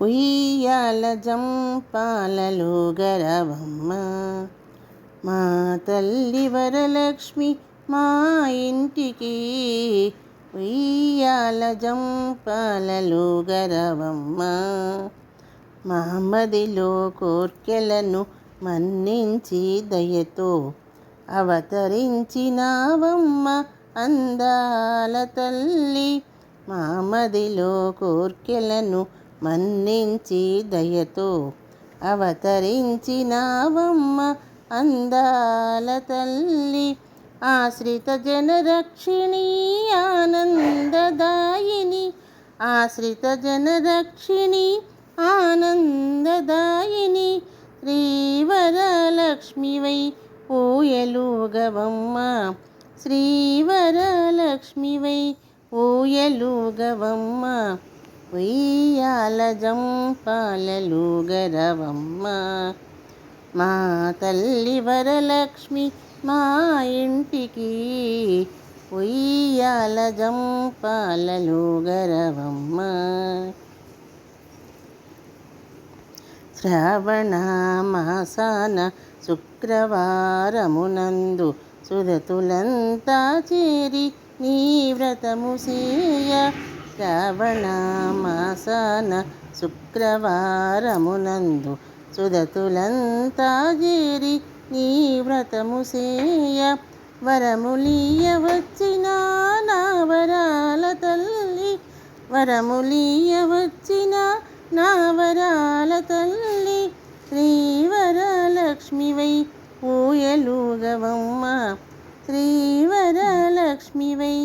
ఉయ్యాల జంపాలలో గరవమ్మ మా తల్లి వరలక్ష్మి మా ఇంటికి ఉయ్యాల జంపాలలో గరవమ్మ మా మదిలో కోర్కెలను మన్నించి దయతో అవతరించినావమ్మ అందాల తల్లి మా మదిలో కోర్కెలను మన్నించి దయతో అవతరించినావమ్మ అందాల తల్లి ఆశ్రిత జనరక్షిణి ఆనందదాయిని ఆశ్రిత జనరక్షిణి ఆనందదాయిని శ్రీవరలక్ష్మివై ఊయలుగవమ్మ శ్రీవరలక్ష్మివై ఊయలుగవమ్మ ఉయ్యాల జంపాలలో గరవమ్మ మా తల్లి వరలక్ష్మి మా ఇంటికి ఉయ్యాల జంపాలలో గరవమ్మ శ్రావణ మాసాన శుక్రవారమునందు సుదతులంతా చేరి నీ వ్రతము సేయ శ్రావణ మాసాన శుక్రవారమునందు సుదతులంతా చేరి నీ వ్రతము సేయ వరములీయ వచ్చిన నా వరాల తల్లి వరములీయ వచ్చిన నా వరాల తల్లి శ్రీవరలక్ష్మివై ఊయలుగవమ్మ శ్రీవరలక్ష్మివై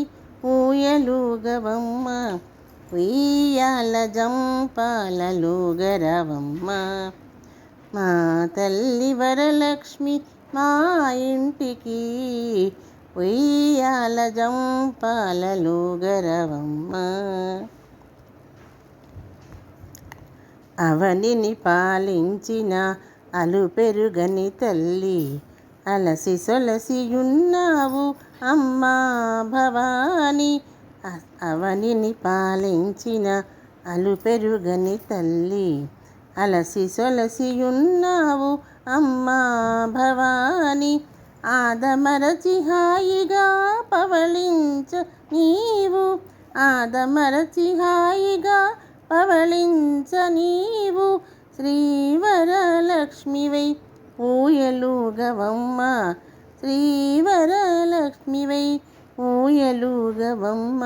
ఊయలుగవమ్మ ఉయ్యాల జంపాలలో గరవమ్మ మా తల్లి వరలక్ష్మి మా ఇంటికి ఉయ్యాల జంపాలలో గరవమ్మ అవనిని పాలించిన అలుపెరుగని తల్లి అలసి సొలసియున్నావు అమ్మా భవాని అవనిని పాలించిన అలుపెరుగని తల్లి అలసి సొలసియున్నావు అమ్మా భవాని ఆదమరచి హాయిగా పవళించ నీవు ఆదమరచి హాయిగా పవళించ నీవు శ్రీవరలక్ష్మివై ఊయలుగవమ్మ శ్రీవరలక్ష్మివై ఊయలుగవమ్మ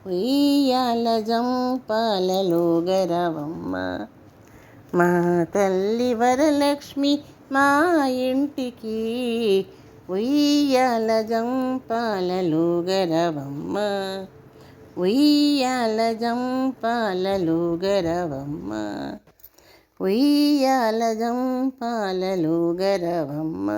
ఉయ్యాల జంపాలలో గరవమ్మ మా తల్లి వరలక్ష్మి మా ఇంటికి ఉయ్యాల జంపాలలో గరవమ్మ ఉయ్యాల జంపాలలో గరవమ్మ ఉయ్యాల జంపాలలో గరవమ్మ